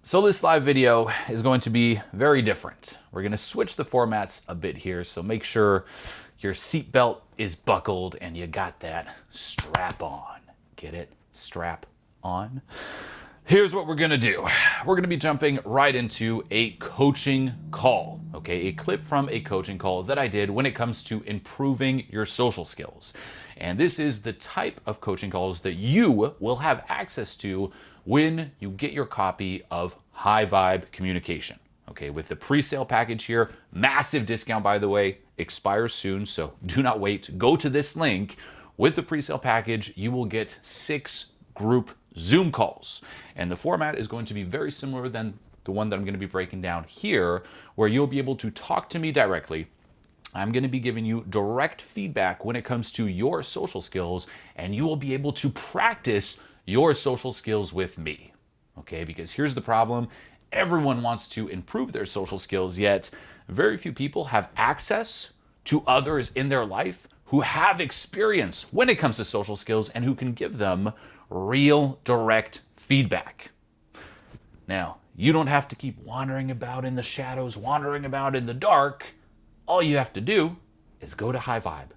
So this live video is going to be very different. We're going to switch the formats a bit here, so make sure your seatbelt is buckled and you got that strap on. Get it? Strap on. Here's what we're going to do. We're going to be jumping right into a coaching call, okay? A clip from a coaching call that I did when it comes to improving your social skills. And this is the type of coaching calls that you will have access to when you get your copy of High Vibe Communication. Okay, with the pre-sale package here, massive discount, by the way, expires soon, so do not wait. Go to this link. With the pre-sale package, you will get 6 group Zoom calls. And the format is going to be very similar than the one that I'm going to be breaking down here, where you'll be able to talk to me directly. I'm going to be giving you direct feedback when it comes to your social skills, and you will be able to practice your social skills with me. Okay, because here's the problem. Everyone wants to improve their social skills, yet very few people have access to others in their life who have experience when it comes to social skills and who can give them real direct feedback. Now, you don't have to keep wandering about in the shadows, wandering about in the dark. All you have to do is go to High Vibe,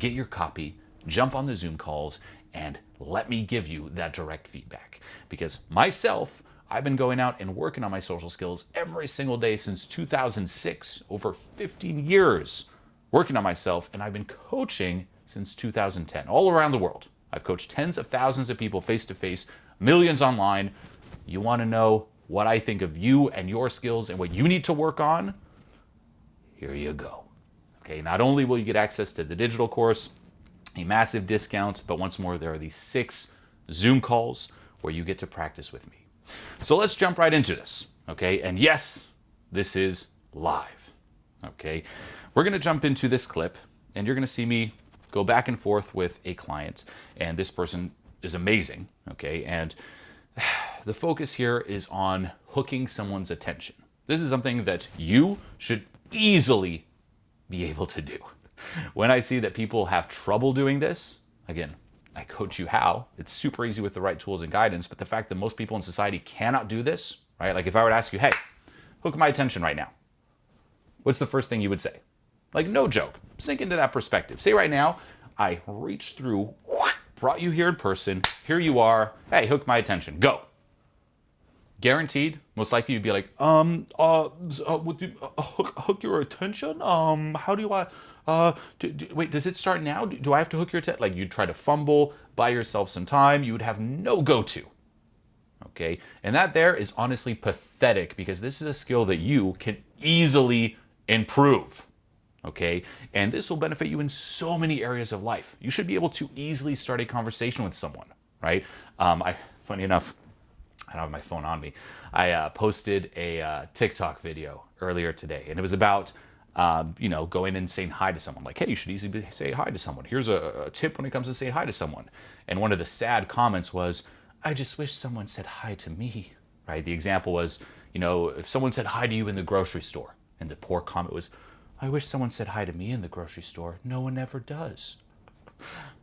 get your copy, jump on the Zoom calls, and let me give you that direct feedback. Because myself, I've been going out and working on my social skills every single day since 2006, over 15 years working on myself, and I've been coaching since 2010, all around the world. I've coached tens of thousands of people face-to-face, millions online. You want to know what I think of you and your skills and what you need to work on? Here you go. Okay, not only will you get access to the digital course, a massive discount, but once more, there are these 6 Zoom calls where you get to practice with me. So let's jump right into this, okay? And yes, this is live, okay? We're gonna jump into this clip, and you're gonna see me go back and forth with a client, and this person is amazing, okay? And the focus here is on hooking someone's attention. This is something that you should easily be able to do. When I see that people have trouble doing this, again, I coach you how. It's super easy with the right tools and guidance, but the fact that most people in society cannot do this, right? Like if I were to ask you, hey, hook my attention right now, what's the first thing you would say? Like no joke, sink into that perspective. Say right now, I reached through, brought you here in person, here you are, hey, hook my attention, go. Guaranteed, most likely you'd be like, would you hook your attention? How do I, wait, does it start now? Do I have to hook your attention? Like you'd try to fumble, buy yourself some time, you would have no go-to, okay? And that there is honestly pathetic because this is a skill that you can easily improve, okay? And this will benefit you in so many areas of life. You should be able to easily start a conversation with someone, right? Funny enough, I don't have my phone on me. I posted a TikTok video earlier today, and it was about, going and saying hi to someone. Like, hey, you should easily say hi to someone. Here's a tip when it comes to saying hi to someone. And one of the sad comments was, I just wish someone said hi to me, right? The example was, if someone said hi to you in the grocery store, and the poor comment was, I wish someone said hi to me in the grocery store. No one ever does.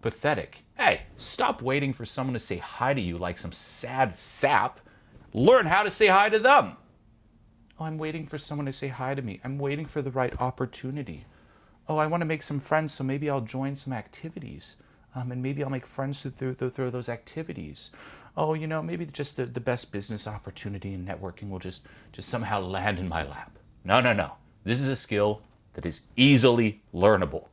Pathetic. Hey, stop waiting for someone to say hi to you like some sad sap. Learn how to say hi to them. Oh, I'm waiting for someone to say hi to me. I'm waiting for the right opportunity. Oh, I want to make some friends, so maybe I'll join some activities. And maybe I'll make friends through those activities. Oh, maybe just the best business opportunity and networking will just somehow land in my lap. No. This is a skill that is easily learnable.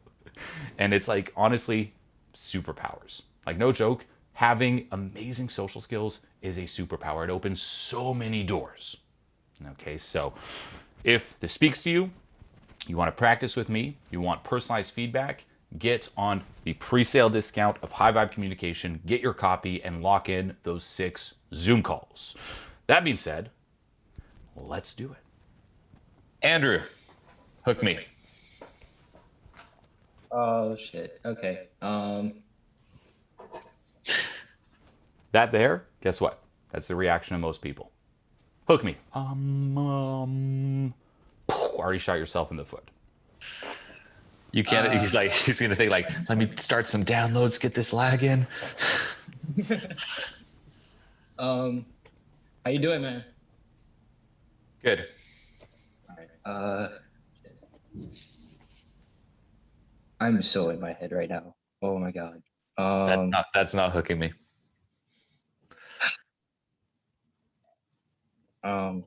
And it's like, honestly, superpowers. Like, no joke, having amazing social skills is a superpower. It opens so many doors. Okay, so if this speaks to you, you want to practice with me, you want personalized feedback, get on the pre-sale discount of High Vibe Communication, get your copy, and lock in those 6 Zoom calls. That being said, let's do it. Andrew, hook me. Oh shit. Okay. That there, guess what? That's the reaction of most people. Hook me. Already shot yourself in the foot. You can't, he's gonna think like, let me start some downloads, get this lag in. How you doing, man? Good. All right. I'm so in my head right now. Oh my God. That's not hooking me. Um,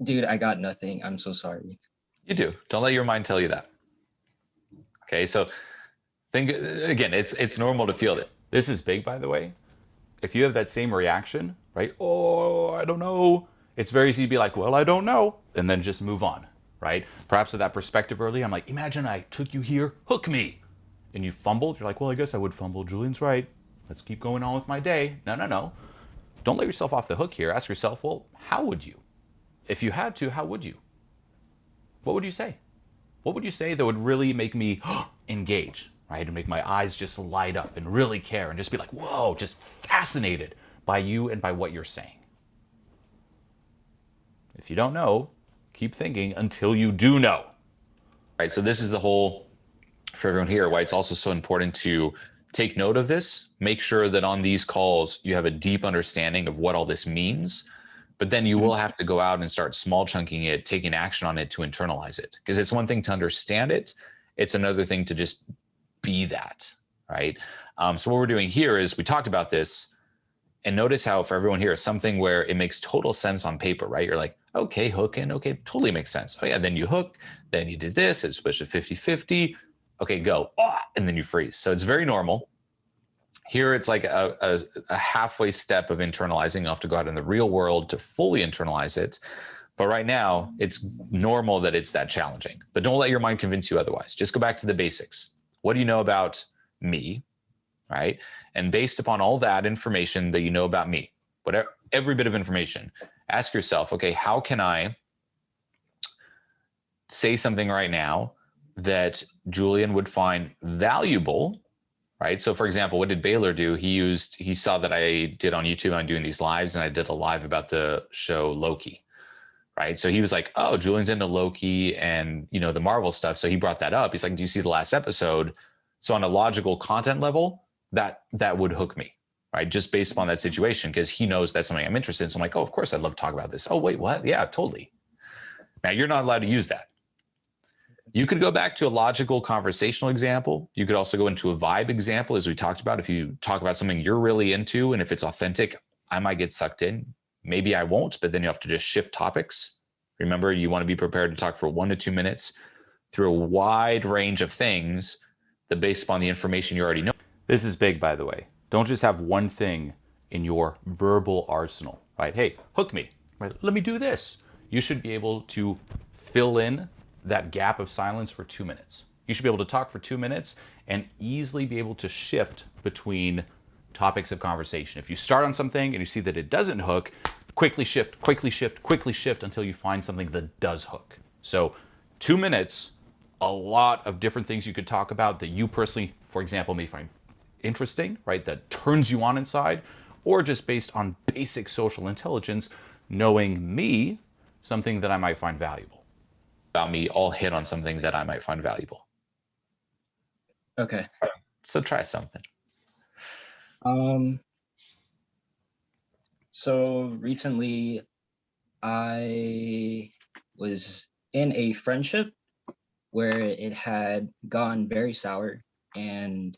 dude, I got nothing. I'm so sorry. You do. Don't let your mind tell you that. Okay, so think again. It's normal to feel that. This is big, by the way. If you have that same reaction, right? Oh, I don't know. It's very easy to be like, well, I don't know, and then just move on, right? Perhaps with that perspective early, I'm like, imagine I took you here, hook me, and you fumbled. You're like, well, I guess I would fumble. Julian's right. Let's keep going on with my day. No, no, no. Don't let yourself off the hook here. Ask yourself, well, how would you? If you had to, how would you? What would you say? What would you say that would really make me engage, right? And make my eyes just light up and really care and just be like, whoa, just fascinated by you and by what you're saying. If you don't know, keep thinking until you do know. Right. So this is the whole for everyone here, why it's also so important to take note of this. Make sure that on these calls you have a deep understanding of what all this means. But then you will have to go out and start small chunking it, taking action on it to internalize it. Because it's one thing to understand it. It's another thing to just be that, right? So what we're doing here is we talked about this, and notice how for everyone here, something where it makes total sense on paper, right? You're like, okay, hook in, okay, totally makes sense. Oh yeah, then you hook, then you did this, it's switched to 50-50. Okay, go, and then you freeze. So it's very normal. Here, it's like a halfway step of internalizing. You'll have to go out in the real world to fully internalize it. But right now, it's normal that it's that challenging. But don't let your mind convince you otherwise. Just go back to the basics. What do you know about me, right? And based upon all that information that you know about me, whatever, every bit of information, ask yourself, okay, how can I say something right now that Julien would find valuable? Right. So for example, what did Baylor do? He saw that I did on YouTube, I'm doing these lives, and I did a live about the show Loki. Right. So he was like, oh, Julian's into Loki and, the Marvel stuff. So he brought that up. He's like, do you see the last episode? So on a logical content level, that would hook me. Right. Just based upon that situation, because he knows that's something I'm interested in. So I'm like, oh, of course I'd love to talk about this. Oh, wait, what? Yeah, totally. Now you're not allowed to use that. You could go back to a logical conversational example. You could also go into a vibe example, as we talked about. If you talk about something you're really into, and if it's authentic, I might get sucked in. Maybe I won't, but then you have to just shift topics. Remember, you want to be prepared to talk for 1 to 2 minutes through a wide range of things that based upon the information you already know. This is big, by the way. Don't just have one thing in your verbal arsenal, right? Hey, hook me, right? Let me do this. You should be able to fill in that gap of silence for 2 minutes. You should be able to talk for 2 minutes and easily be able to shift between topics of conversation. If you start on something and you see that it doesn't hook, quickly shift until you find something that does hook. So 2 minutes, a lot of different things you could talk about that you personally, for example, may find interesting, right? That turns you on inside, or just based on basic social intelligence, knowing me, something that I might find valuable. About me, all hit on something that I might find valuable. Okay. So try something. So recently I was in a friendship where it had gone very sour, and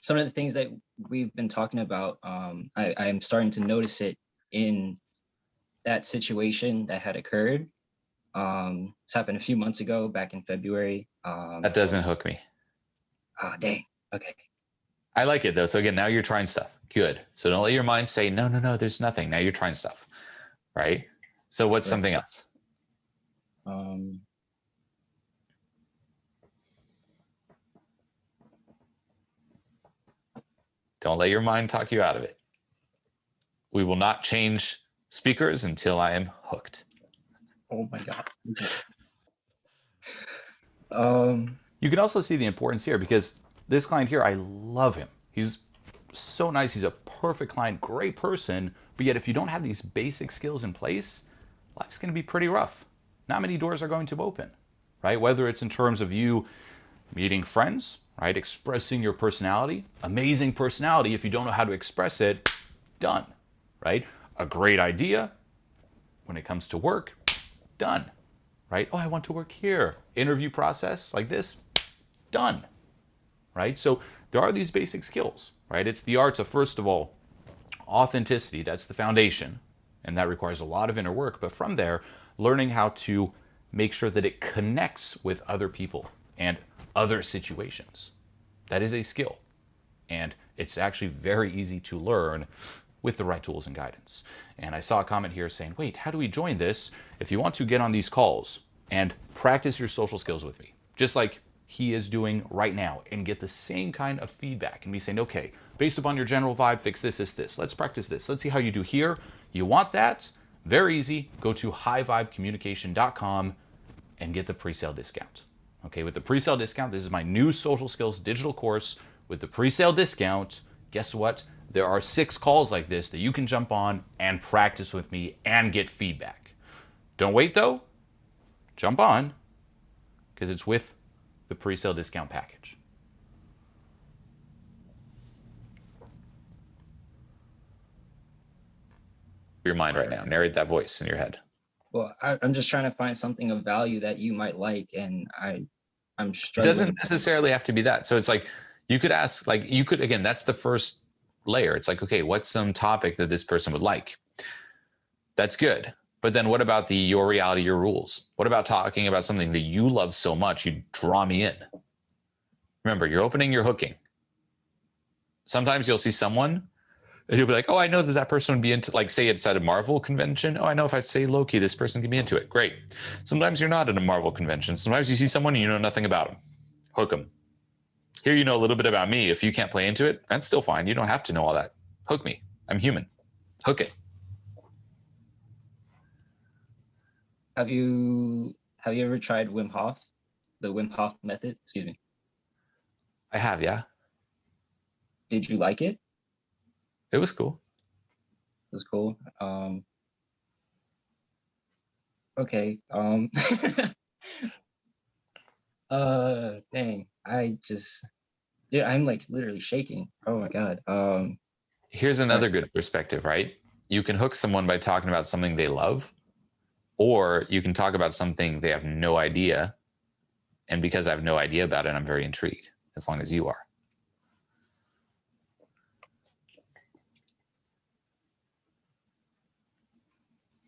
some of the things that we've been talking about, I'm starting to notice it in that situation that had occurred. It's happened a few months ago, back in February. That doesn't hook me. Oh, dang. Okay. I like it though. So again, now you're trying stuff. Good. So don't let your mind say, no, there's nothing. Now you're trying stuff. Right? So what's something else? Don't let your mind talk you out of it. We will not change speakers until I am hooked. Oh my God. You can also see the importance here, because this client here, I love him. He's so nice. He's a perfect client, great person. But yet, if you don't have these basic skills in place, life's going to be pretty rough. Not many doors are going to open, right? Whether it's in terms of you meeting friends, right? Expressing your personality, amazing personality. If you don't know how to express it, done, right? a great idea. When it comes to work, done, right? Oh, I want to work here. Interview process like this, done, right? So there are these basic skills, right? It's the art of, first of all, authenticity. That's the foundation, and that requires a lot of inner work. But from there, learning how to make sure that it connects with other people and other situations. That is a skill, and it's actually very easy to learn with the right tools and guidance. And I saw a comment here saying, wait, how do we join this? If you want to get on these calls and practice your social skills with me, just like he is doing right now, and get the same kind of feedback and be saying, okay, based upon your general vibe, fix this, this. Let's practice this. Let's see how you do here. You want that? Very easy. Go to highvibecommunication.com and get the pre-sale discount. Okay, with the pre-sale discount, this is my new social skills digital course. With the pre-sale discount, guess what? There are 6 calls like this that you can jump on and practice with me and get feedback. Don't wait though. Jump on, because it's with the pre-sale discount package. Your mind right now. Narrate that voice in your head. Well, I'm just trying to find something of value that you might like, and I'm It struggling. doesn't necessarily have to be that. So it's like, you could ask, like, you could, again, that's the first layer. It's like, okay, what's some topic that this person would like? That's good. But then what about your reality, your rules? What about talking about something that you love so much, you draw me in? Remember, you're opening, you're hooking. Sometimes you'll see someone and you'll be like, oh, I know that person would be into, like, say it's at a Marvel convention. Oh, I know if I say Loki, this person can be into it. Great. Sometimes you're not at a Marvel convention. Sometimes you see someone and you know nothing about them. Hook them. Here you know a little bit about me. If you can't play into it, that's still fine. You don't have to know all that. Hook me. I'm human. Hook it. Have you ever tried Wim Hof? The Wim Hof method? Excuse me. I have, yeah. Did you like it? It was cool. It was cool. Okay. Dang. I'm like literally shaking. Oh my God. Here's another good perspective, right? You can hook someone by talking about something they love, or you can talk about something they have no idea. And because I have no idea about it, I'm very intrigued, as long as you are.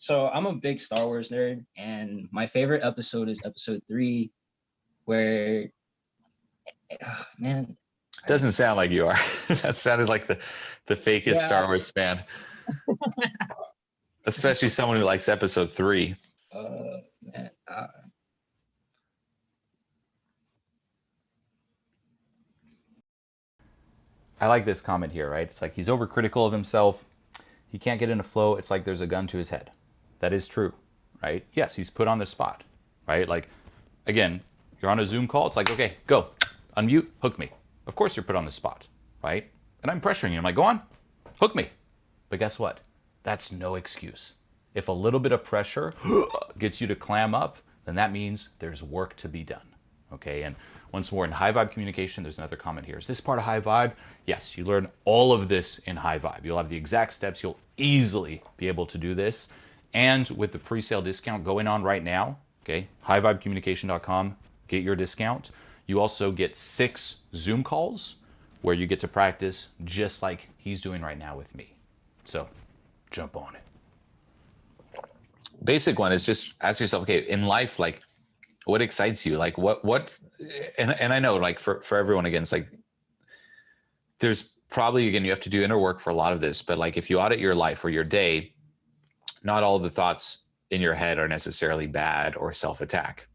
So I'm a big Star Wars nerd, and my favorite episode is episode 3, where, man. Doesn't sound like you are. That sounded like the fakest Star Wars fan. Especially someone who likes episode 3. Man. I like this comment here, right? It's like he's overcritical of himself. He can't get in a flow. It's like there's a gun to his head. That is true, right? Yes, he's put on the spot, right? Like, again, you're on a Zoom call. It's like, okay, go, unmute, hook me. Of course you're put on the spot, right? And I'm pressuring you. I'm like, go on, hook me. But guess what? That's no excuse. If a little bit of pressure gets you to clam up, then that means there's work to be done, okay? And once more, in high vibe communication, there's another comment here. Is this part of high vibe? Yes, you learn all of this in high vibe. You'll have the exact steps. You'll easily be able to do this. And with the pre-sale discount going on right now, okay, highvibecommunication.com, get your discount. You also get 6 Zoom calls where you get to practice just like he's doing right now with me. So jump on it. Basic one is just ask yourself, okay, in life, like, what excites you? Like and I know, like, for everyone, again, it's like, there's probably, again, you have to do inner work for a lot of this, but like, if you audit your life or your day, not all the thoughts in your head are necessarily bad or self-attack.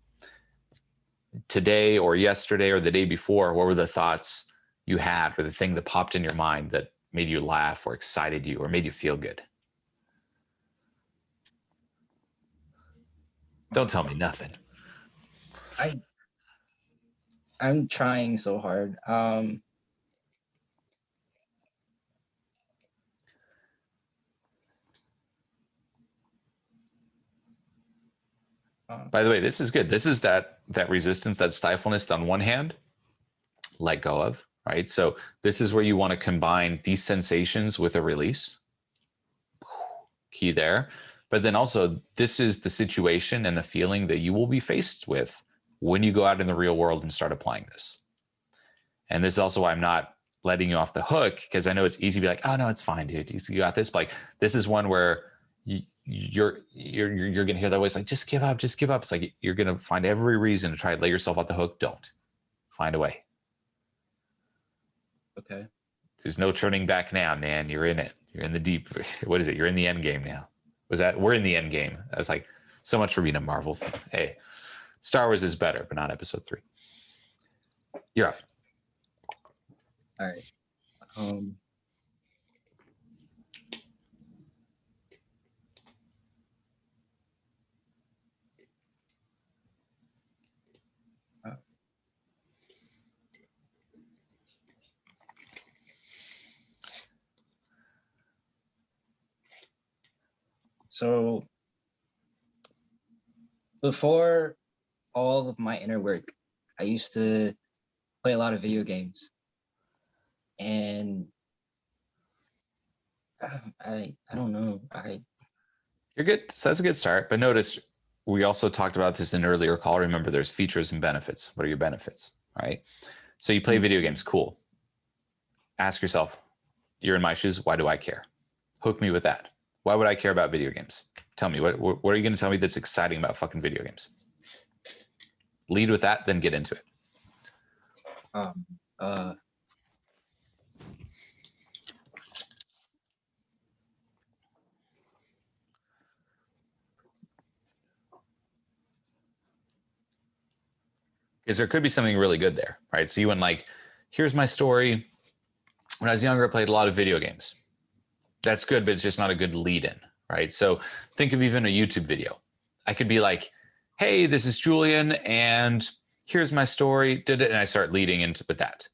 Today or yesterday or the day before, what were the thoughts you had, or the thing that popped in your mind that made you laugh or excited you or made you feel good? Don't tell me nothing. I'm trying so hard. By the way, this is good. This is that resistance, that stifleness on one hand, let go of, right? So this is where you want to combine these sensations with a release. key there. But then also, this is the situation and the feeling that you will be faced with when you go out in the real world and start applying this. And this is also why I'm not letting you off the hook, because I know it's easy to be like, oh no, it's fine, dude. You got this. But like, this is one where you're gonna hear that voice like, just give up, just give up. It's like you're gonna find every reason to try to let yourself off the hook. Don't. Find a way. Okay. There's no turning back now, man. You're in it. You're in the deep. What is it? You're in the end game now. We're in the end game. That's like so much for being a Marvel fan. Hey, Star Wars is better, but not episode 3. You're up. All right. So before all of my inner work, I used to play a lot of video games, and I don't know. You're good. So that's a good start. But notice we also talked about this in an earlier call. Remember, there's features and benefits. What are your benefits, right? So you play video games. Cool. Ask yourself, you're in my shoes. Why do I care? Hook me with that. Why would I care about video games? Tell me, what are you going to tell me that's exciting about fucking video games? Lead with that, then get into it. Because there could be something really good there, right? So you went like, here's my story. When I was younger, I played a lot of video games. That's good, but it's just not a good lead in, right? So think of even a YouTube video. I could be like, hey, this is Julien, and here's my story, and I start leading into with that.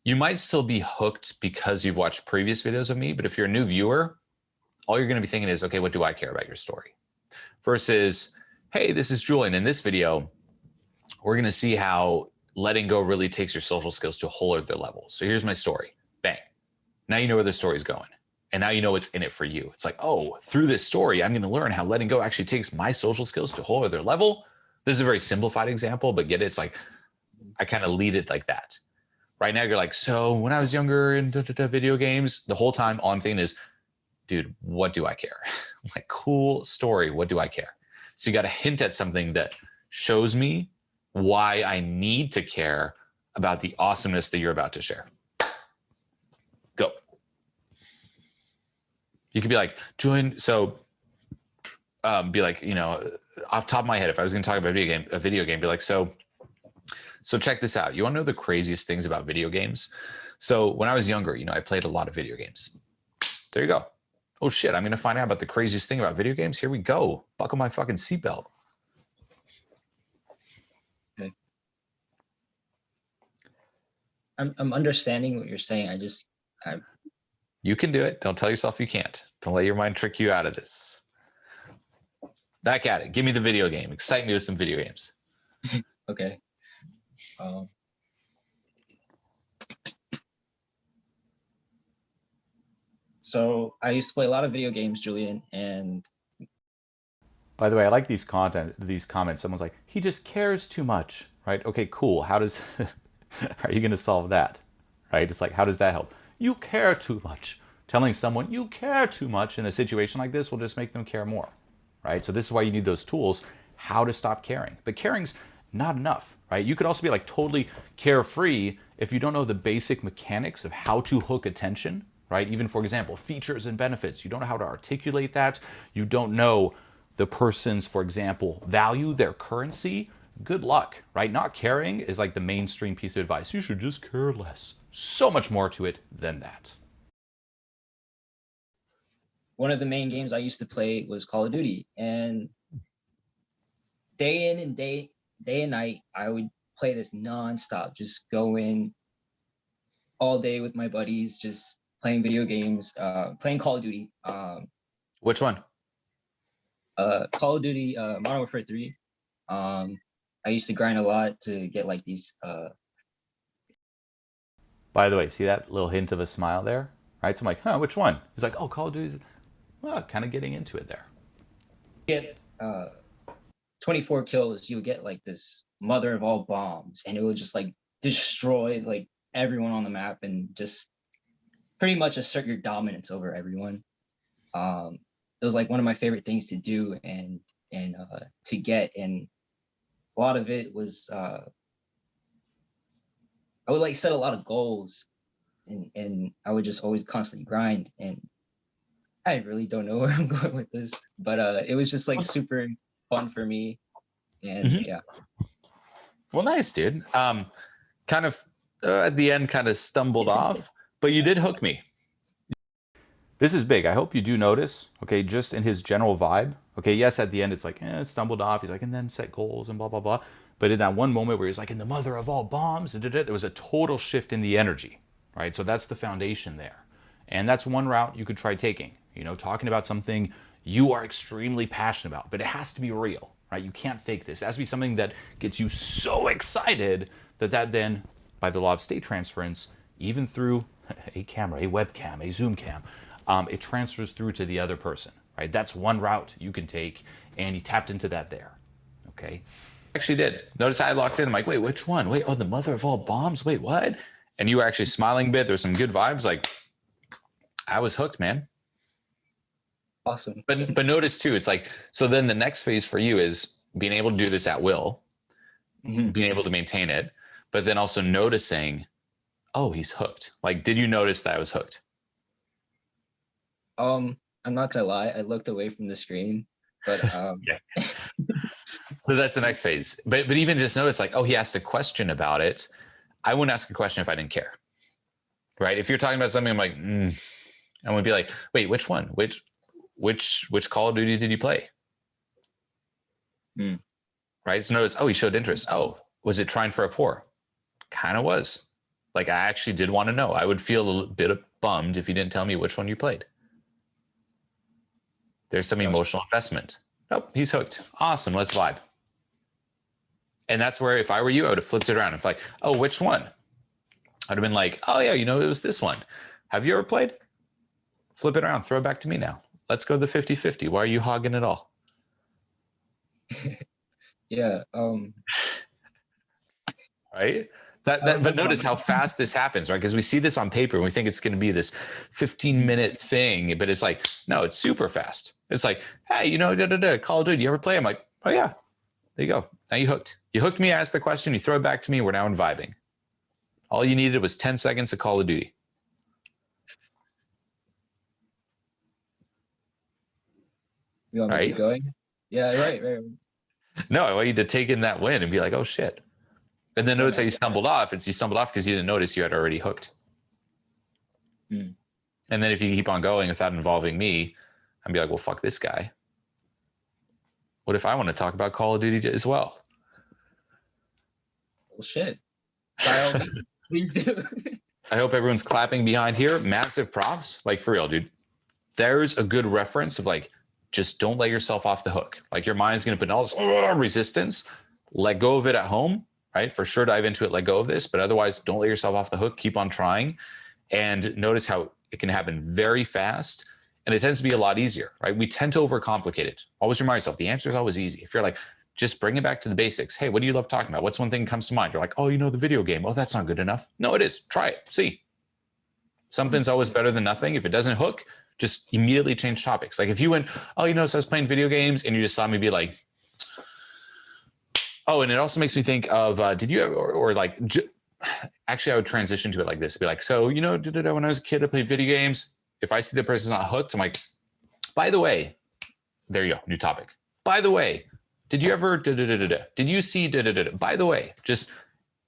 You might still be hooked because you've watched previous videos of me, but if you're a new viewer, all you're going to be thinking is, okay, what do I care about your story? Versus, hey, this is Julien. In this video, we're going to see how letting go really takes your social skills to a whole other level. So here's my story. Bang. Now you know where the story's going. And now you know what's in it for you. It's like, oh, through this story, I'm going to learn how letting go actually takes my social skills to a whole other level. This is a very simplified example, but get it? It's like, I kind of lead it like that. Right now, you're like, so when I was younger in video games, the whole time, all I'm thinking is, dude, what do I care? Like, cool story. What do I care? So you got to hint at something that shows me why I need to care about the awesomeness that you're about to share. Go. You could be like, Julien, so be like, you know, off the top of my head, if I was going to talk about a video game, be like, so check this out. You want to know the craziest things about video games? So when I was younger, you know, I played a lot of video games. There you go. Oh shit, I'm going to find out about the craziest thing about video games. Here we go. Buckle my fucking seatbelt. Okay. I'm understanding what you're saying. You can do it. Don't tell yourself you can't. Don't let your mind trick you out of this. Back at it. Give me the video game. Excite me with some video games. Okay. So I used to play a lot of video games, Julien, and By the way, I like these comments. Someone's like, he just cares too much, right? Okay, cool. How does, are you going to solve that, right? It's like, how does that help? You care too much. Telling someone you care too much in a situation like this will just make them care more, right? So this is why you need those tools, how to stop caring. But caring's not enough, right? You could also be like totally carefree if you don't know the basic mechanics of how to hook attention, right? Even for example, features and benefits. You don't know how to articulate that. You don't know the person's, for example, value, their currency. Good luck, right? Not caring is like the mainstream piece of advice. You should just care less. So much more to it than that. one of the main games I used to play was Call of Duty, and day in and day and night, I would play this nonstop, just go in all day with my buddies, just playing video games, playing Call of Duty. Which one? Call of Duty, Modern Warfare 3. I used to grind a lot to get like these. By the way, see that little hint of a smile there? Right? So I'm like, huh, which one? He's like, oh, Call of Duty. well, kind of getting into it there. Get 24 kills, you would get like this mother of all bombs, and it would just like destroy like everyone on the map and just pretty much assert your dominance over everyone. It was like one of my favorite things to do and to get, and a lot of it was I would like set a lot of goals, and I would just always constantly grind, and I really don't know where I'm going with this, but it was just like super fun for me, and yeah. Well, nice, dude. Kind of at the end, kind of stumbled off, but you did hook me. This is big. I hope you do notice, okay, just in his general vibe. Okay, yes, at the end it's like, it stumbled off. He's like, and then set goals and blah, blah, blah. But in that one moment where he's like, in the mother of all bombs, there was a total shift in the energy, right? So that's the foundation there. And that's one route you could try taking, you know, talking about something you are extremely passionate about, but it has to be real, right? You can't fake this. It has to be something that gets you so excited that then, by the law of state transference, even through a camera, a webcam, a Zoom cam, it transfers through to the other person, right? That's one route you can take, and he tapped into that there, okay? Actually did. Notice I locked in. I'm like, wait, which one? Wait, oh, the mother of all bombs? Wait, what? And you were actually smiling a bit. There's some good vibes. Like, I was hooked, man. Awesome. But notice too, it's like, so then the next phase for you is being able to do this at will, being able to maintain it, but then also noticing, oh, he's hooked. Like, did you notice that I was hooked? I'm not gonna lie, I looked away from the screen, but Yeah. So that's the next phase. But even just notice, like, oh, he asked a question about it. I wouldn't ask a question if I didn't care. Right? If you're talking about something, I'm like, I would be like, wait, which one? Which Call of Duty did you play? Right? So notice, oh, he showed interest. Oh, was it trying for a pour? Kind of was. Like, I actually did want to know. I would feel a bit bummed if you didn't tell me which one you played. There's some emotional investment. Nope, he's hooked. Awesome, let's vibe. And that's where, if I were you, I would have flipped it around. If like, oh, which one? I'd have been like, oh yeah, you know, it was this one. Have you ever played? Flip it around, throw it back to me now. Let's go the 50-50. Why are you hogging it all? yeah. Right? But notice how fast this happens, right? Because we see this on paper and we think it's going to be this 15-minute thing, but it's like, no, it's super fast. It's like, hey, you know, Call of Duty, you ever play? I'm like, oh yeah, there you go. Now you hooked. You hooked me, asked the question, you throw it back to me, we're now in vibing. All you needed was 10 seconds of Call of Duty. You want me to keep going? Yeah, right. No, I want you to take in that win and be like, oh shit. And then notice how you stumbled off. It's you stumbled off because you didn't notice you had already hooked. And then if you keep on going without involving me, I'd be like, well, fuck this guy. What if I want to talk about Call of Duty as well? Well, shit. By all means, please do. I hope everyone's clapping behind here. Massive props. Like, for real, dude. There's a good reference of like, just don't let yourself off the hook. Like, your mind's going to put all this resistance. Let go of it at home. Right? For sure, dive into it, let go of this, but otherwise don't let yourself off the hook. Keep on trying and notice how it can happen very fast. And it tends to be a lot easier, right? We tend to overcomplicate it. Always remind yourself, the answer is always easy. If you're like, just bring it back to the basics. Hey, what do you love talking about? What's one thing that comes to mind? You're like, oh, you know, the video game. Oh, that's not good enough. No, it is. Try it. See. Something's always better than nothing. If it doesn't hook, just immediately change topics. Like if you went, oh, you know, so I was playing video games and you just saw me be like, oh, and it also makes me think of, did you ever, or like, actually I would transition to it like this. Be like, so, you know, when I was a kid, I played video games. If I see the person's not hooked, I'm like, by the way, there you go, new topic. By the way, did you ever, did you see, by the way, just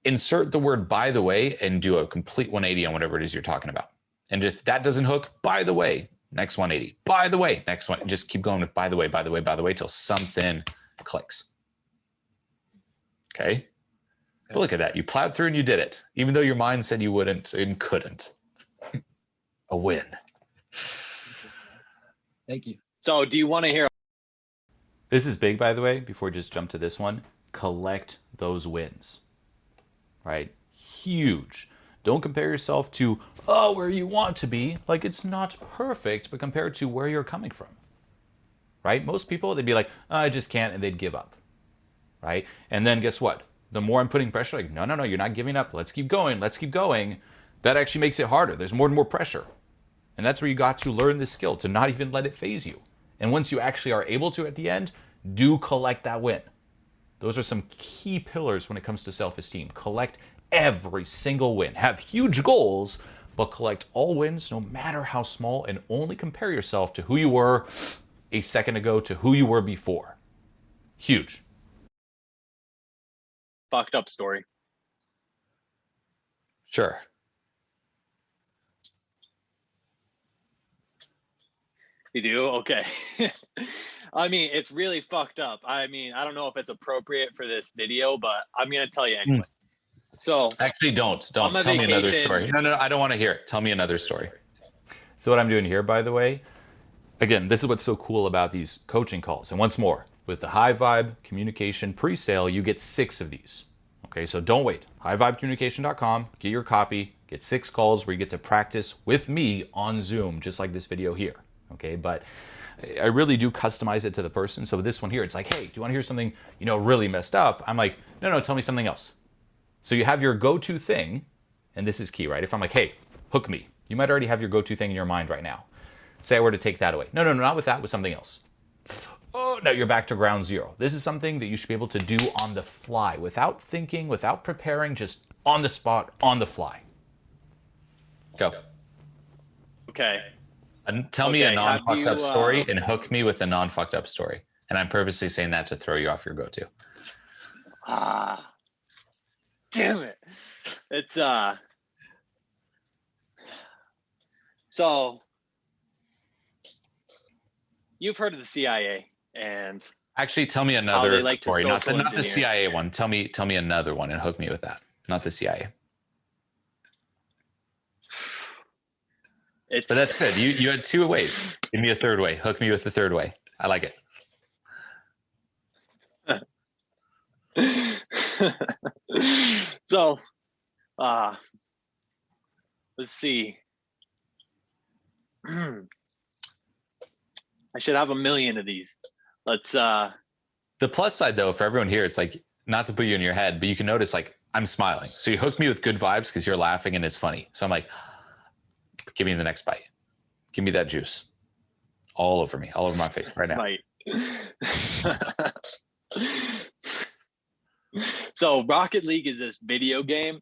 insert the word by the way and do a complete 180 on whatever it is you're talking about. And if that doesn't hook, by the way, next 180, by the way, next one, just keep going with by the way, till something clicks. Okay. But look at that. You plowed through and you did it, even though your mind said you wouldn't and couldn't. A win. Thank you. So do you want to hear? This is big, by the way, before we just jump to this one. Collect those wins, right? Huge. Don't compare yourself to, where you want to be. Like, it's not perfect, but compare it to where you're coming from, right? Most people, they'd be like, I just can't, and they'd give up, right? And then guess what? The more I'm putting pressure, like, no, you're not giving up. Let's keep going. That actually makes it harder. There's more and more pressure. And that's where you got to learn this skill, to not even let it phase you. And once you actually are able to at the end, do collect that win. Those are some key pillars when it comes to self-esteem. Collect every single win. Have huge goals, but collect all wins, no matter how small, and only compare yourself to who you were a second ago to who you were before. Huge. Fucked up story. Sure. You do? Okay. I mean, it's really fucked up. I mean, I don't know if it's appropriate for this video, but I'm going to tell you anyway. So Actually, don't tell me another story. No, I don't want to hear it. Tell me another story. So what I'm doing here, by the way, again, this is what's so cool about these coaching calls. And once more, with the High Vibe Communication pre-sale, you get 6 of these. Okay, so don't wait. HighVibeCommunication.com, get your copy, get 6 calls where you get to practice with me on Zoom, just like this video here. Okay, but I really do customize it to the person. So this one here, it's like, hey, do you want to hear something, really messed up? I'm like, no, tell me something else. So you have your go-to thing, and this is key, right? If I'm like, hey, hook me, you might already have your go-to thing in your mind right now. Say I were to take that away. No, not with that, with something else. Oh, now you're back to ground zero. This is something that you should be able to do on the fly, without thinking, without preparing, just on the spot, on the fly. Go. Okay. And tell me a non-fucked up story and hook me with a non-fucked up story. And I'm purposely saying that to throw you off your go-to. Damn it. It's so you've heard of the CIA and actually tell me another story, not the engineer. CIA one. Tell me another one and hook me with that. Not the CIA. But that's good. You had 2 ways. Give me a third way. Hook me with the third way. I like it. So, let's see. I should have 1 million of these. Let's. The plus side though, for everyone here, it's like, not to put you in your head, but you can notice like I'm smiling. So you hook me with good vibes because you're laughing and it's funny. So I'm like, give me the next bite. Give me that juice. All over me, all over my face right now. So Rocket League is this video game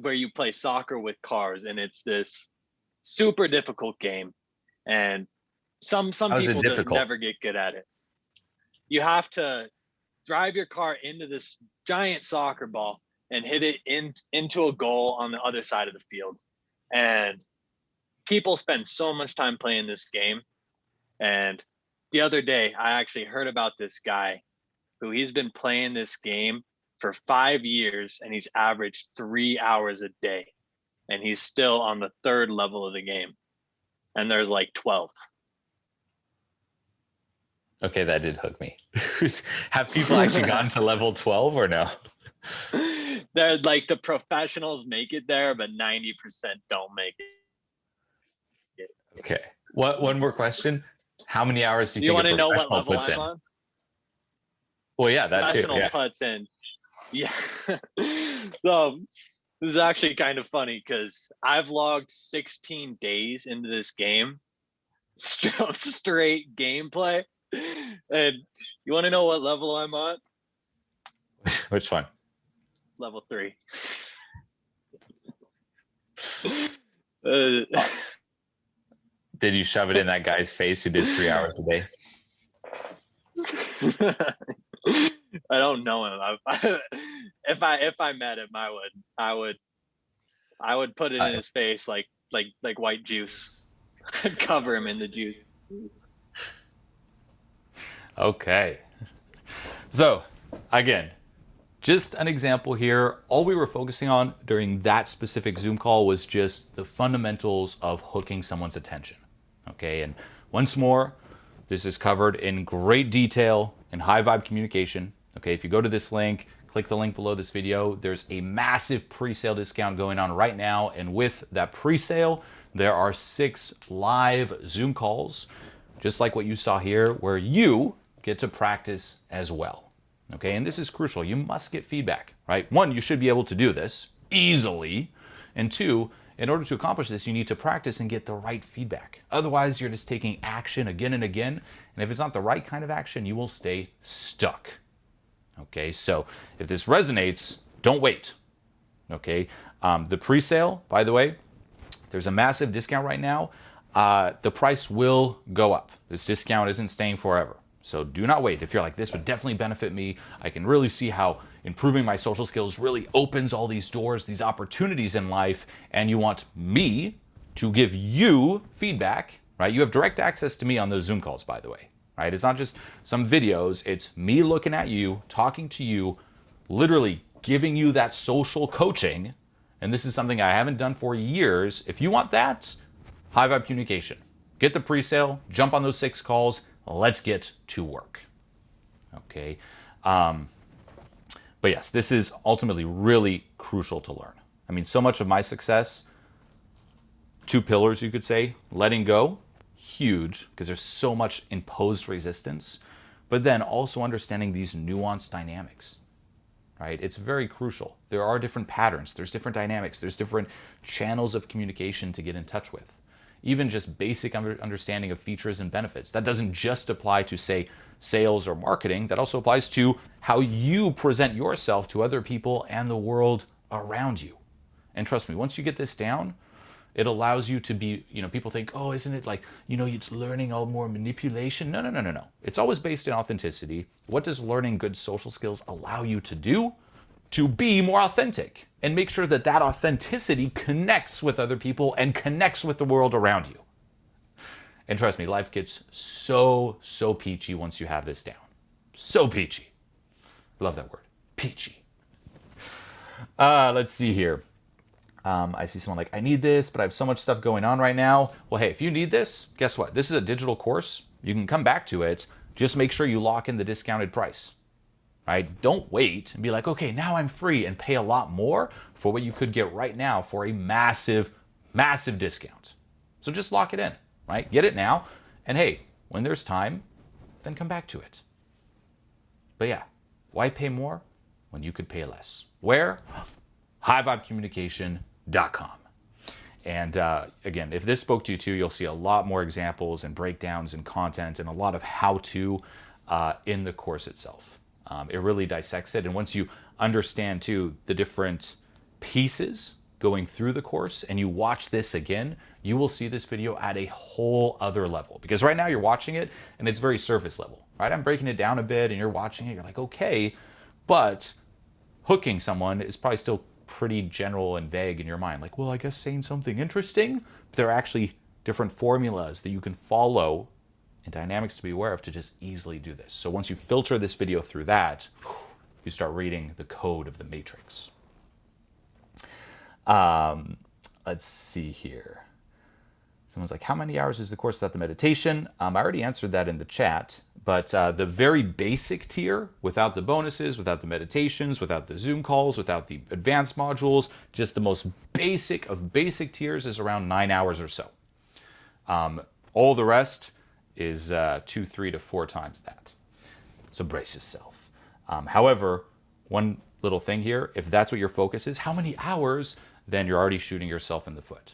where you play soccer with cars, and it's this super difficult game. And some people just never get good at it. You have to drive your car into this giant soccer ball and hit it into a goal on the other side of the field. And people spend so much time playing this game. And the other day, I actually heard about this guy who he's been playing this game for 5 years, and he's averaged 3 hours a day. And he's still on the 3rd level of the game. And there's like 12. Okay, that did hook me. Have people actually gotten to level 12 or no? They're like, the professionals make it there, but 90% don't make it. Okay. One more question. How many hours do you want think to a know what professional level puts I'm in? on? Well, yeah, that too. Professional Yeah. puts in. Yeah. So this is actually kind of funny because I've logged 16 days into this game, straight gameplay. And you want to know what level I'm on? Which one? Level 3. Did you shove it in that guy's face who did 3 hours a day? I don't know him. If I met him, I would put it in his face like white juice. Cover him in the juice. Okay. So, again, just an example here. All we were focusing on during that specific Zoom call was just the fundamentals of hooking someone's attention. Okay, and once more, this is covered in great detail in High Vibe Communication. Okay, if you go to this link, click the link below this video. There's a massive pre-sale discount going on right now. And with that pre-sale, there are 6 live Zoom calls, just like what you saw here, where you get to practice as well. Okay, and this is crucial. You must get feedback, right? 1, you should be able to do this easily. And 2, in order to accomplish this, you need to practice and get the right feedback. Otherwise, you're just taking action again and again. And if it's not the right kind of action, you will stay stuck. Okay, so if this resonates, don't wait. Okay, the pre-sale, by the way, there's a massive discount right now. The price will go up. This discount isn't staying forever. So do not wait. If you're like, this would definitely benefit me, I can really see how improving my social skills really opens all these doors, these opportunities in life, and you want me to give you feedback, right? You have direct access to me on those Zoom calls, by the way, right? It's not just some videos. It's me looking at you, talking to you, literally giving you that social coaching. And this is something I haven't done for years. If you want that, High Vibe Communication. Get the pre-sale, jump on those 6 calls. Let's get to work. Okay. But yes, this is ultimately really crucial to learn. I mean, so much of my success, 2 pillars, you could say, letting go, huge, because there's so much imposed resistance, but then also understanding these nuanced dynamics, right? It's very crucial. There are different patterns, there's different dynamics, there's different channels of communication to get in touch with. Even just basic understanding of features and benefits. That doesn't just apply to, say, sales or marketing. That also applies to how you present yourself to other people and the world around you. And trust me, once you get this down, it allows you to be, people think, oh, isn't it like, it's learning all more manipulation? No. It's always based in authenticity. What does learning good social skills allow you to do? To be more authentic and make sure that that authenticity connects with other people and connects with the world around you. And trust me, life gets so peachy once you have this down. So peachy. Love that word, peachy. Let's see here. I see someone like, I need this, but I have so much stuff going on right now. Well, hey, if you need this, guess what? This is a digital course. You can come back to it. Just make sure you lock in the discounted price. Right? Don't wait and be like, okay, now I'm free, and pay a lot more for what you could get right now for a massive discount. So just lock it in, right? Get it now. And hey, when there's time, then come back to it. But yeah, why pay more when you could pay less? Where? HighVibeCommunication.com. And again, if this spoke to you too, you'll see a lot more examples and breakdowns and content and a lot of how-to in the course itself. It really dissects it. And once you understand too the different pieces going through the course and you watch this again, you will see this video at a whole other level. Because right now you're watching it and it's very surface level, right? I'm breaking it down a bit and you're watching it, you're like, okay, but hooking someone is probably still pretty general and vague in your mind. Like, well, I guess saying something interesting, but there are actually different formulas that you can follow and dynamics to be aware of to just easily do this. So once you filter this video through that, you start reading the code of the matrix. Let's see here. Someone's like, how many hours is the course without the meditation? I already answered that in the chat, but the very basic tier, without the bonuses, without the meditations, without the Zoom calls, without the advanced modules, just the most basic of basic tiers is around 9 hours or so. All the rest is 2, 3 to 4 times that. So brace yourself. However, one little thing here, if that's what your focus is, how many hours, then you're already shooting yourself in the foot,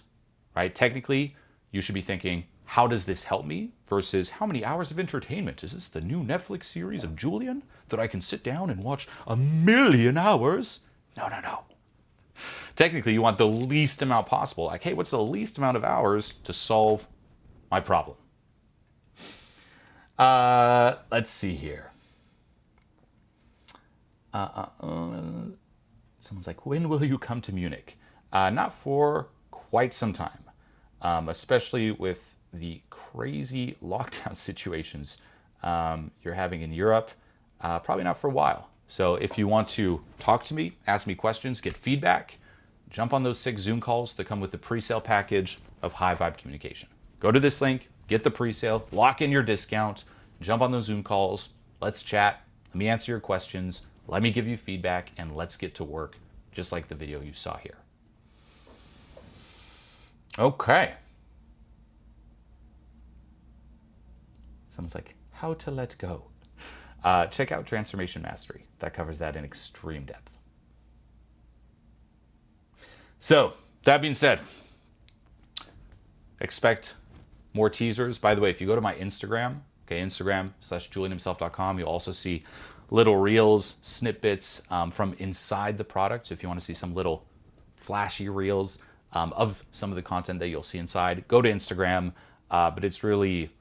right? Technically, you should be thinking, how does this help me? Versus how many hours of entertainment? Is this the new Netflix series of Julien that I can sit down and watch 1,000,000 hours? No. Technically, you want the least amount possible. Like, hey, what's the least amount of hours to solve my problem? Let's see here. Someone's like, when will you come to Munich? Not for quite some time, especially with the crazy lockdown situations you're having in Europe. Probably not for a while. So if you want to talk to me, ask me questions, get feedback, jump on those 6 Zoom calls that come with the pre-sale package of High Vibe Communication. Go to this link, get the pre-sale, lock in your discount, jump on those Zoom calls, let's chat, let me answer your questions, Let me give you feedback and let's get to work, just like the video you saw here. Okay. Someone's like, how to let go. Check out Transformation Mastery. That covers that in extreme depth. So, that being said, expect more teasers. By the way, if you go to my Instagram, okay, Instagram/JulienHimself.com, you'll also see little reels, snippets from inside the product. So if you want to see some little flashy reels of some of the content that you'll see inside, go to Instagram. But it's really,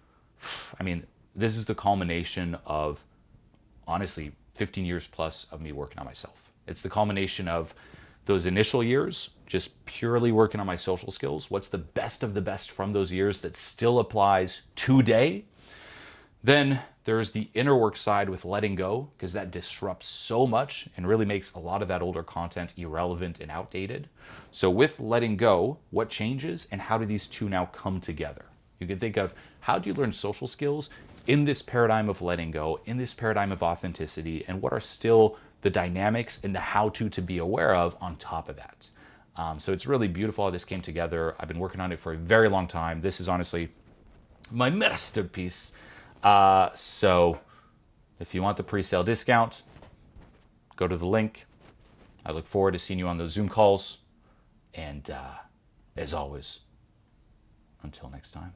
I mean, this is the culmination of, honestly, 15 years plus of me working on myself. It's the culmination of those initial years, just purely working on my social skills. What's the best of the best from those years that still applies today? Then there's the inner work side with letting go, because that disrupts so much and really makes a lot of that older content irrelevant and outdated. So with letting go, what changes and how do these two now come together? You can think of, how do you learn social skills in this paradigm of letting go, in this paradigm of authenticity, and what are still the dynamics and the how-to to be aware of on top of that. So it's really beautiful how this came together. I've been working on it for a very long time. This is honestly my masterpiece. So if you want the pre-sale discount, go to the link. I look forward to seeing you on those Zoom calls. And as always, until next time.